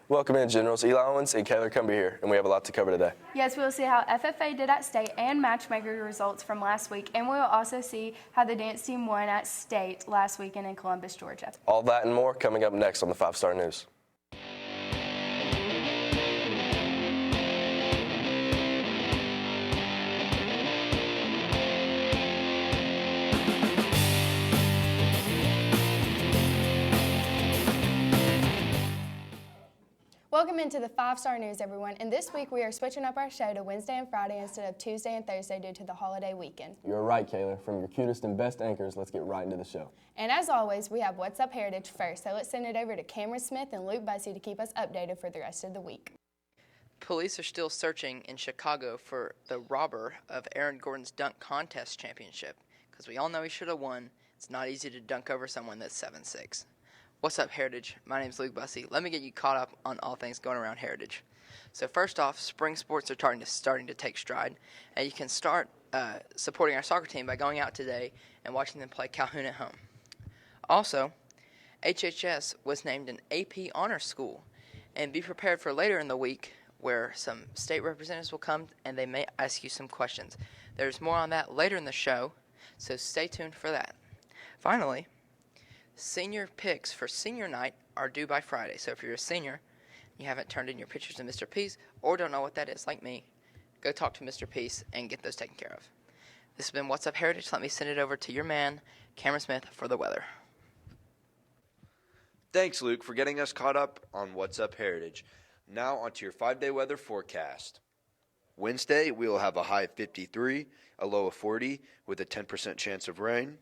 Welcome in, Generals. Eli Owens and Kayla Cumby here, and we have a lot to cover today. Yes, we'll see how FFA did at state and matchmaker results from last week, and we'll also see how the dance team won at state last weekend in Columbus, Georgia. All that and more coming up next on the 5-Star News. Welcome into the 5-Star News, everyone. And this week we are switching up our show to Wednesday and Friday instead of Tuesday and Thursday due to the holiday weekend. You're right, Kayla. From your cutest and best anchors, let's get right into the show. And as always, we have What's Up Heritage first. So let's send it over to Cameron Smith and Luke Bussey to keep us updated for the rest of the week. Police are still searching in Chicago for the robber of Aaron Gordon's dunk contest championship, because we all know he should have won. It's not easy to dunk over someone that's 7'6". What's up, Heritage? My name's Luke Bussey. Let me get you caught up on all things going around Heritage. So first off, spring sports are starting to take stride, and you can start supporting our soccer team by going out today and watching them play Calhoun at home. Also, HHS was named an AP honor school, and be prepared for later in the week where some state representatives will come and they may ask you some questions. There's more on that later in the show, so stay tuned for that. Finally, senior picks for senior night are due by Friday. So if you're a senior, you haven't turned in your pictures to Mr. Peace or don't know what that is, like me, go talk to Mr. Peace and get those taken care of. This has been What's Up Heritage. Let me send it over to your man, Cameron Smith, for the weather. Thanks, Luke, for getting us caught up on What's Up Heritage. Now onto your 5-day weather forecast. Wednesday, we will have a high of 53, a low of 40, with a 10% chance of rain.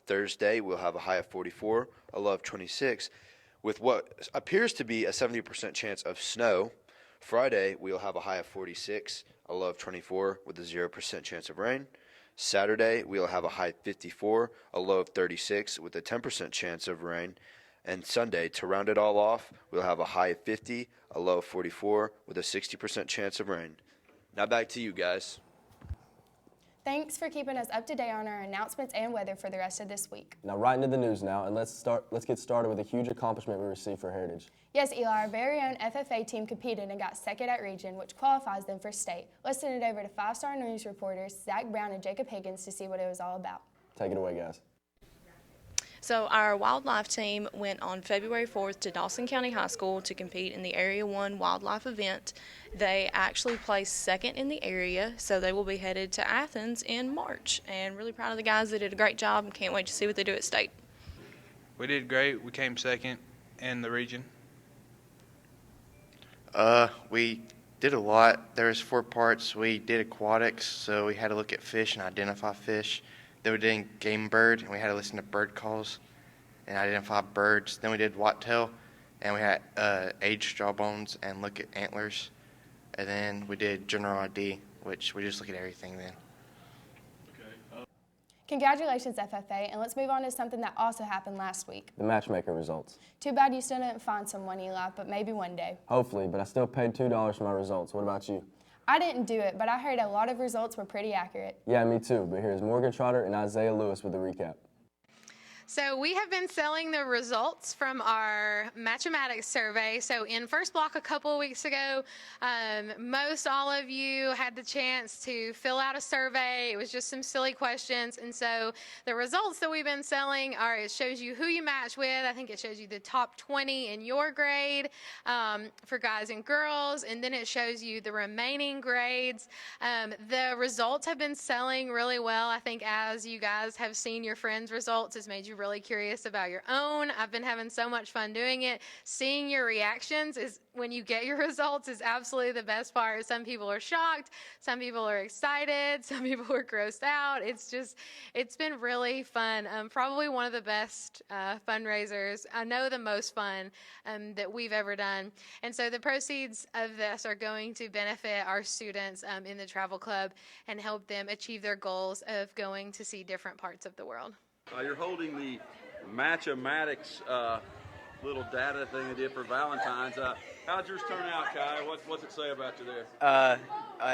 Thursday, we'll have a high of 44, a low of 26, with what appears to be a 70% chance of snow. Friday, we'll have a high of 46, a low of 24, with a 0% chance of rain. Saturday, we'll have a high of 54, a low of 36, with a 10% chance of rain. And Sunday, to round it all off, we'll have a high of 50, a low of 44, with a 60% chance of rain. Now back to you guys. Thanks for keeping us up to date on our announcements and weather for the rest of this week. Now right into the news now, and let's get started with a huge accomplishment we received for Heritage. Yes, Eli, our very own FFA team competed and got second at region, which qualifies them for state. Let's send it over to 5-Star News reporters Zach Brown and Jacob Higgins to see what it was all about. Take it away, guys. So our wildlife team went on February 4th to Dawson County High School to compete in the Area 1 wildlife event. They actually placed second in the area, so they will be headed to Athens in March. And really proud of the guys. They did a great job and can't wait to see what they do at state. We did great. We came second in the region. We did a lot. There was 4 parts. We did aquatics, so we had to look at fish and identify fish. Then we did game bird, and we had to listen to bird calls and identify birds. Then we did whitetail, and we had age jawbones and look at antlers. And then we did general ID, which we just look at everything then. Congratulations, FFA, and let's move on to something that also happened last week. The matchmaker results. Too bad you still didn't find someone, Eli, but maybe one day. Hopefully, but I still paid $2 for my results. What about you? I didn't do it, but I heard a lot of results were pretty accurate. Yeah, me too, but here's Morgan Trotter and Isaiah Lewis with the recap. So we have been selling the results from our Matchmatics survey. So in first block a couple of weeks ago, most all of you had the chance to fill out a survey. It was just some silly questions. And so the results that we've been selling are, it shows you who you match with. I think it shows you the top 20 in your grade for guys and girls. And then it shows you the remaining grades. The results have been selling really well. I think as you guys have seen your friends' results, it's made you really curious about your own. I've been having so much fun doing it. Seeing your reactions is when you get your results is absolutely the best part. Some people are shocked, some people are excited, some people are grossed out. It's been really fun. Probably one of the best fundraisers, I know the most fun that we've ever done. And so the proceeds of this are going to benefit our students in the travel club and help them achieve their goals of going to see different parts of the world. You're holding the Matchmatics little data thing they did for Valentine's. How'd yours turn out, Kai? What's it say about you there?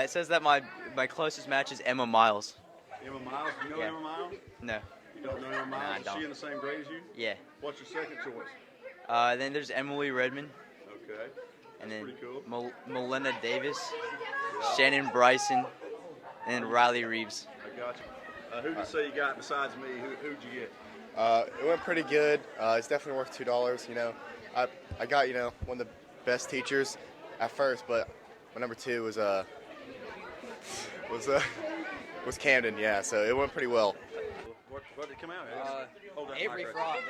It says that my closest match is Emma Miles. Emma Miles? Do you know Emma Miles? No. You don't know Emma Miles? No, I Is don't. she in the same grade as you? Yeah. What's your second choice? Then there's Emily Redmond. Okay. and then pretty cool. Melinda Davis, Shannon Bryson, and Riley Reeves. I got you. Who'd you say you got besides me? Who'd you get? It went pretty good. It's definitely worth $2. You know, I got one of the best teachers at first, but my number 2 was Camden. Yeah, so it went pretty well. What did it come out as? Hold that Avery mic Frost.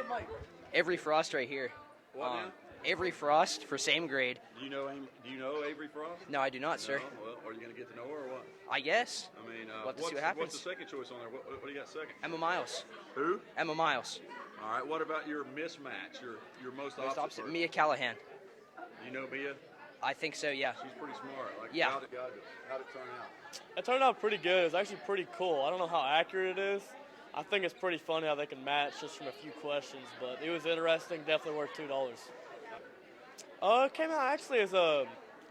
Avery Frost right here. What now? Avery Frost for same grade. Do you know him? Do you know Avery Frost? No, I do not, sir. No? Well, are you going to get to know her or what? I guess. I mean, We'll have to see what happens. What's the second choice on there? What do you got second? Emma Miles. Who? Emma Miles. All right. What about your mismatch? Your most opposite person? Mia Callahan. Do you know Mia? I think so, yeah. She's pretty smart. Like, Yeah. How'd it turn out? It turned out pretty good. It's actually pretty cool. I don't know how accurate it is. I think it's pretty funny how they can match just from a few questions, but it was interesting, definitely worth $2. It came out actually as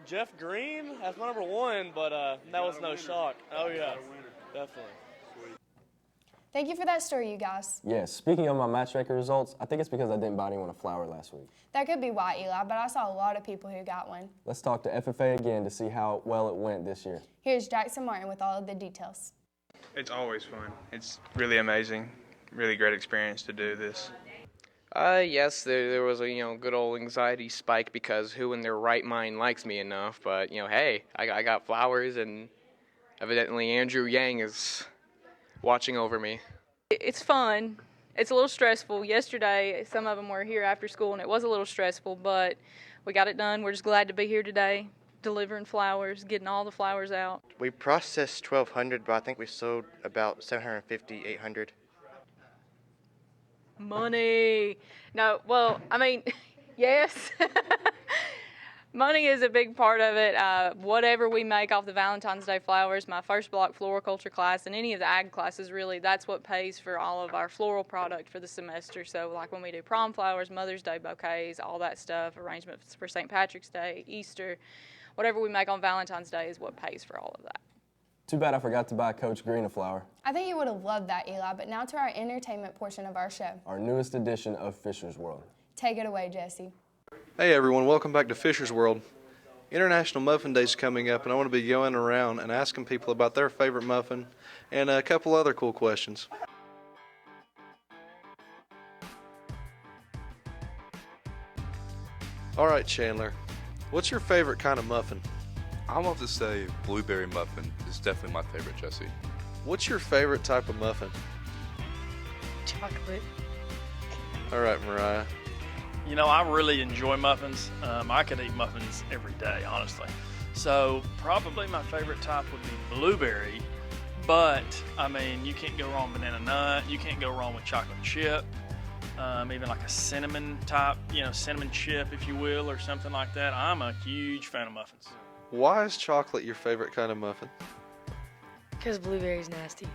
Jeff Green as my number 1, but that was no shock. Oh yeah, definitely. Thank you for that story, you guys. Yes, speaking of my matchmaker results, I think it's because I didn't buy anyone a flower last week. That could be why, Eli, but I saw a lot of people who got one. Let's talk to FFA again to see how well it went this year. Here's Jackson Martin with all of the details. It's always fun. It's really amazing. Really great experience to do this. Yes, there was a good old anxiety spike because who in their right mind likes me enough? But hey, I got flowers, and evidently Andrew Yang is watching over me. It's fun. It's a little stressful. Yesterday, some of them were here after school, and it was a little stressful, but we got it done. We're just glad to be here today, delivering flowers, getting all the flowers out. We processed 1,200, but I think we sold about 750, 800. Money. No, well, I mean, yes. Money is a big part of it. Whatever we make off the Valentine's Day flowers, my first block floriculture class, and any of the ag classes, really, that's what pays for all of our floral product for the semester. So like when we do prom flowers, Mother's Day bouquets, all that stuff, arrangements for St. Patrick's Day, Easter, whatever we make on Valentine's Day is what pays for all of that. Too bad I forgot to buy Coach Green a flower. I think you would have loved that, Eli, but now to our entertainment portion of our show. Our newest edition of Fisher's World. Take it away, Jesse. Hey everyone, welcome back to Fisher's World. International Muffin Day is coming up, and I want to be going around and asking people about their favorite muffin and a couple other cool questions. All right, Chandler, what's your favorite kind of muffin? I'll have to say blueberry muffin is definitely my favorite, Jesse. What's your favorite type of muffin? Chocolate. All right, Mariah. You know, I really enjoy muffins. I could eat muffins every day, honestly. So probably my favorite type would be blueberry, but I mean, you can't go wrong with banana nut. You can't go wrong with chocolate chip. Even like a cinnamon type, cinnamon chip, if you will, or something like that. I'm a huge fan of muffins. Why is chocolate your favorite kind of muffin? Because blueberry's nasty.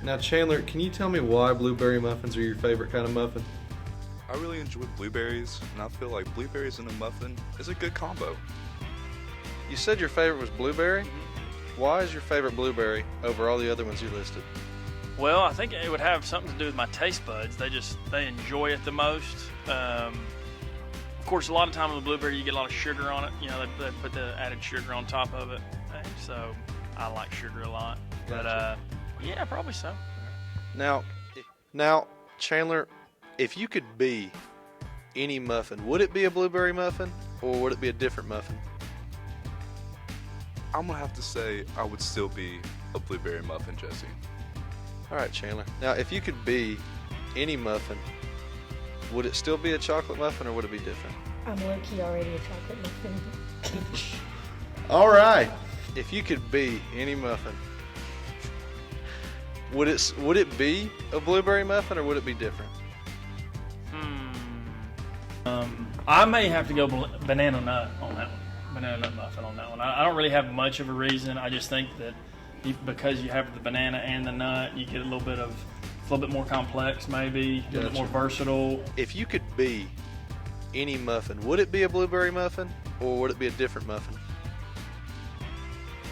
Now, Chandler, can you tell me why blueberry muffins are your favorite kind of muffin? I really enjoy blueberries, and I feel like blueberries in a muffin is a good combo. You said your favorite was blueberry? Mm-hmm. Why is your favorite blueberry over all the other ones you listed? Well, I think it would have something to do with my taste buds. They enjoy it the most. Of course, a lot of time with the blueberry, you get a lot of sugar on it. They put the added sugar on top of it. And so I like sugar a lot. Gotcha. But yeah, probably so. Now, Chandler, if you could be any muffin, would it be a blueberry muffin or would it be a different muffin? I'm gonna have to say I would still be a blueberry muffin, Jesse. All right, Chandler. Now, if you could be any muffin, would it still be a chocolate muffin or would it be different? I'm low-key already a chocolate muffin. All right. If you could be any muffin, would it be a blueberry muffin or would it be different? I may have to go banana nut on that one. Banana nut muffin on that one. I don't really have much of a reason. I just think that because you have the banana and the nut, you get a little bit more complex, maybe a little bit more versatile. If you could be any muffin, would it be a blueberry muffin or would it be a different muffin?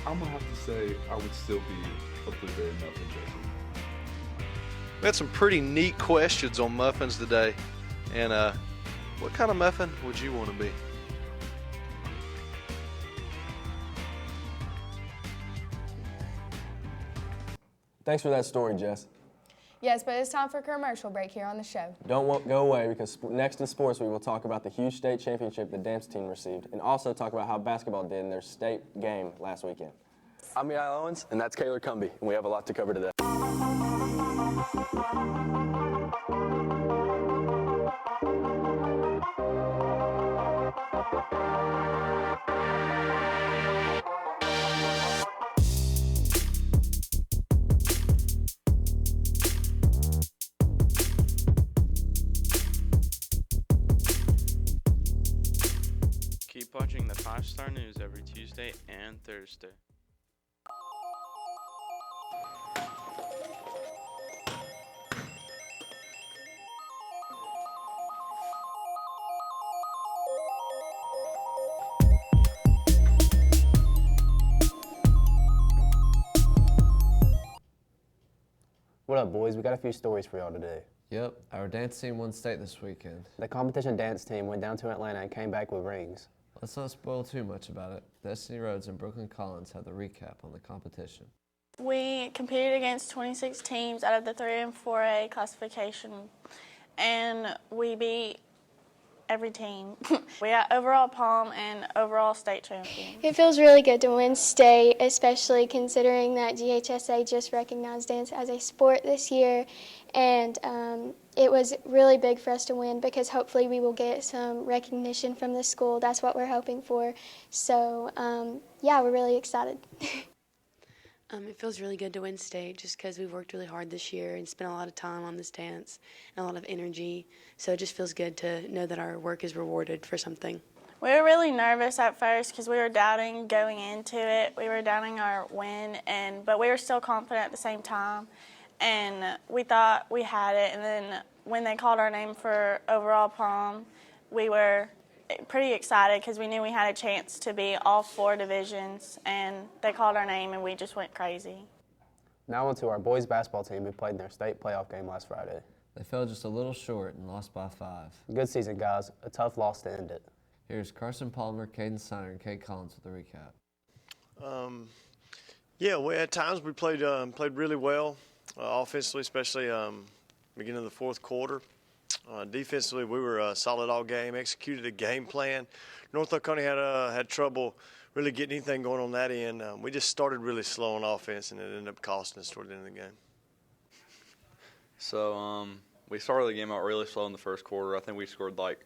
I'm gonna have to say I would still be a blueberry muffin, Jesse. We had some pretty neat questions on muffins today. And what kind of muffin would you want to be? Thanks for that story, Jess. Yes, but it's time for a commercial break here on the show. Don't go away, because next in sports we will talk about the huge state championship the dance team received, and also talk about how basketball did in their state game last weekend. I'm Eli Owens, and that's Kaylor Cumbie, and we have a lot to cover today. Keep watching the 5-Star News every Tuesday and Thursday. What up, boys? We got a few stories for y'all today. Yep, our dance team won state this weekend. The competition dance team went down to Atlanta and came back with rings. Let's not spoil too much about it. Destiny Rhodes and Brooklyn Collins have the recap on the competition. We competed against 26 teams out of the 3A and 4A classification, and we beat every team. We got overall palm and overall state champion. It feels really good to win state, especially considering that GHSA just recognized dance as a sport this year, and it was really big for us to win because hopefully we will get some recognition from the school. That's what we're hoping for. So yeah, we're really excited. It feels really good to win state just because we've worked really hard this year and spent a lot of time on this dance and a lot of energy. So it just feels good to know that our work is rewarded for something. We were really nervous at first because we were doubting going into it. We were doubting our win, but we were still confident at the same time. And we thought we had it. And then when they called our name for overall palm, we were pretty excited because we knew we had a chance to be all 4 divisions, and they called our name and we just went crazy. Now on to our boys basketball team who played in their state playoff game last Friday. They fell just a little short and lost by 5. Good season, guys. A tough loss to end it. Here's Carson Palmer, Caden Steiner, and Kate Collins with the recap. Yeah, at times we played really well offensively, especially beginning of the fourth quarter. Defensively, we were solid all game, executed a game plan. North Oconee had trouble really getting anything going on that end. We just started really slow on offense, and it ended up costing us toward the end of the game. So we started the game out really slow in the first quarter. I think we scored like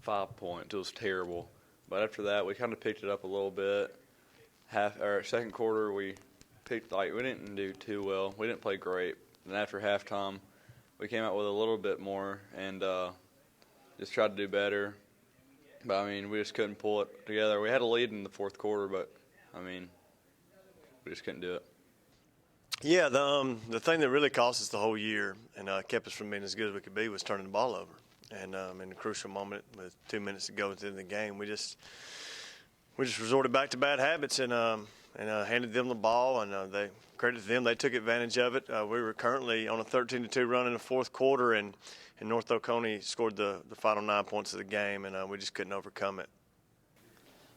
5 points. It was terrible. But after that, we kind of picked it up a little bit. Second quarter, we didn't do too well. We didn't play great. And after halftime, we came out with a little bit more and just tried to do better. But, I mean, we just couldn't pull it together. We had a lead in the fourth quarter, but, I mean, we just couldn't do it. Yeah, the thing that really cost us the whole year and kept us from being as good as we could be was turning the ball over. And in a crucial moment with 2 minutes to go at the end of the game, we just resorted back to bad habits and handed them the ball, and they credit to them. They took advantage of it. We were currently on a 13-2 run in the fourth quarter, and North Oconee scored the final 9 points of the game, and we just couldn't overcome it.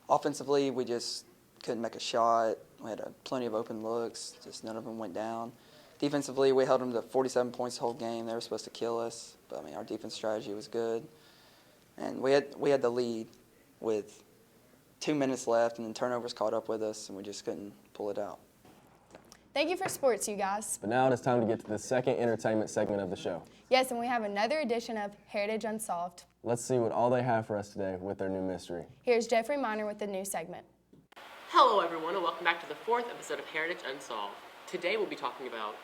Offensively, we just couldn't make a shot. We had plenty of open looks, just none of them went down. Defensively, we held them to 47 points the whole game. They were supposed to kill us, but I mean our defense strategy was good, and we had the lead with 2 minutes left, and then turnovers caught up with us, and we just couldn't pull it out. Thank you for sports, you guys. But now it is time to get to the second entertainment segment of the show. Yes, and we have another edition of Heritage Unsolved. Let's see what all they have for us today with their new mystery. Here's Jeffrey Miner with the new segment. Hello everyone, and welcome back to the 4th episode of Heritage Unsolved. Today we'll be talking about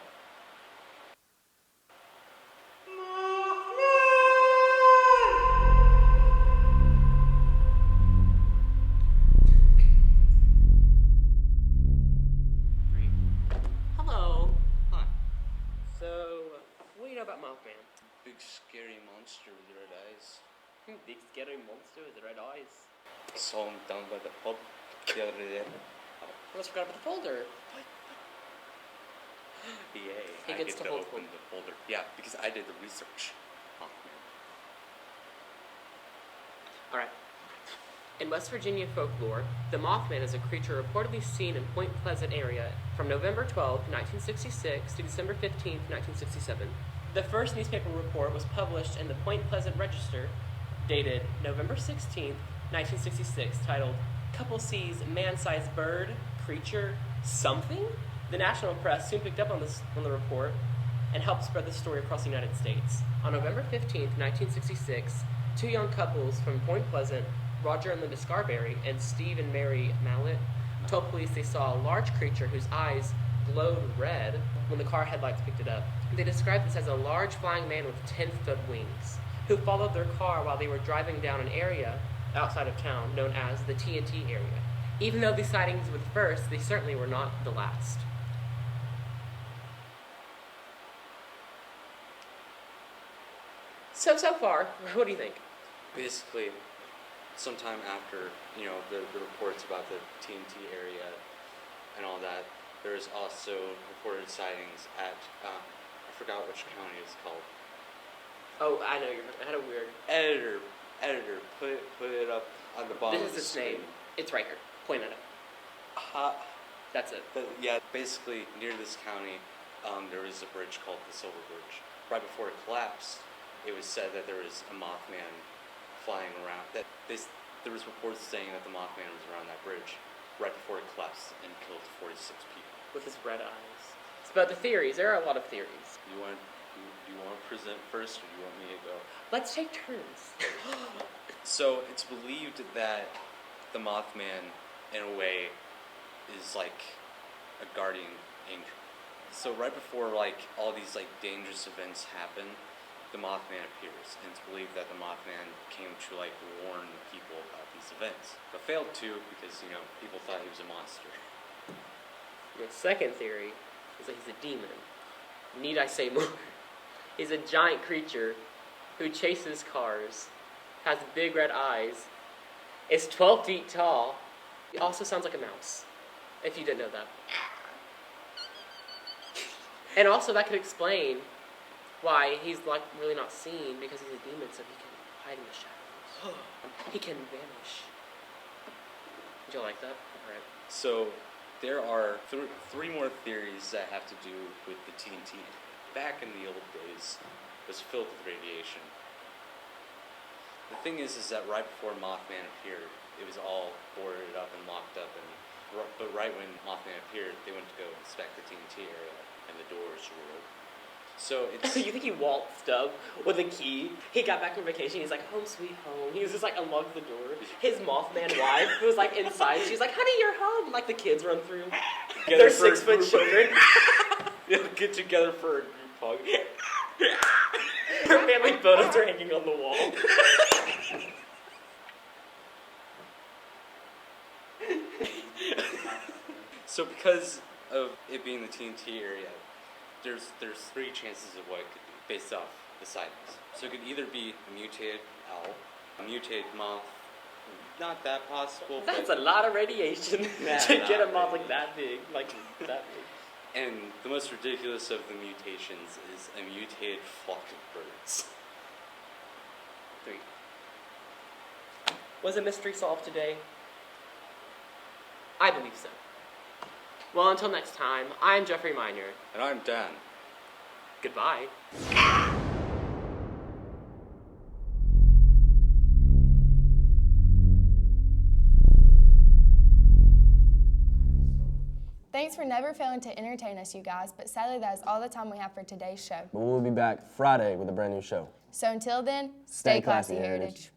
Hello. Hi. So, what do you know about Mothman? Big scary monster with red eyes. Big scary monster with red eyes. I saw him down by the pub the other day. Oh, I almost forgot about the folder. Yay, He I gets get to hold open the folder. Yeah, because I did the research. Oh, man. Alright. In West Virginia folklore, the Mothman is a creature reportedly seen in Point Pleasant area from November 12, 1966 to December 15, 1967. The first newspaper report was published in the Point Pleasant Register, dated November 16, 1966, titled, "Couple Sees Man-Sized Bird, Creature, Something?" The national press soon picked up on the report and helped spread the story across the United States. On November 15, 1966, two young couples from Point Pleasant, Roger and Linda Scarberry, and Steve and Mary Mallett, told police they saw a large creature whose eyes glowed red when the car headlights picked it up. They described this as a large flying man with 10-foot wings, who followed their car while they were driving down an area outside of town known as the TNT area. Even though these sightings were the first, they certainly were not the last. So far, what do you think? Basically, sometime after, the reports about the TNT area and all that, there's also reported sightings at, I forgot which county it's called. Oh, I know, I had a weird... Editor, put it up on the bottom This of is the its name. screen. It's right here. Point at it. That's it. Yeah, basically, near this county, there was a bridge called the Silver Bridge. Right before it collapsed, it was said that there was a Mothman flying around. There was reports saying that the Mothman was around that bridge right before it collapsed and killed 46 people. With his red eyes. But the theories, there are a lot of theories. Do you want to present first, or do you want me to go? Let's take turns. So it's believed that the Mothman, in a way, is like a guardian angel. So right before all these dangerous events happen, the Mothman appears, and it's believed that the Mothman came to warn people about these events, but failed to because people thought he was a monster. The second theory is that he's a demon. Need I say more? He's a giant creature who chases cars, has big red eyes, is 12 feet tall. He also sounds like a mouse, if you didn't know that. And also that could explain why he's really not seen, because he's a demon, so he can hide in the shadows. He can vanish. Did you like that? All right. So there are three more theories that have to do with the TNT. Back in the old days, it was filled with radiation. The thing is that right before Mothman appeared, it was all boarded up and locked up. But right when Mothman appeared, they went to go inspect the TNT area, and the doors were open. So it's... You think he waltzed up with a key? He got back from vacation, he's like, home sweet home. He was just unlocked the door. His Mothman wife was inside, she's like, honey, you're home. The kids run through. They're 6-foot children. Get together for a group hug. Her family photos are hanging on the wall. So because of it being the TNT area, there's three chances of what it could be based off the sightings. So it could either be a mutated owl, a mutated moth, not that possible. That's a lot of radiation to get a moth that big, that big. And the most ridiculous of the mutations is a mutated flock of birds. 3. Was a mystery solved today? I believe so. Well, until next time, I'm Jeffrey Miner. And I'm Dan. Goodbye. Thanks for never failing to entertain us, you guys, but sadly that is all the time we have for today's show. But we'll be back Friday with a brand new show. So until then, Stay stay classy, classy, Heritage. Heritage.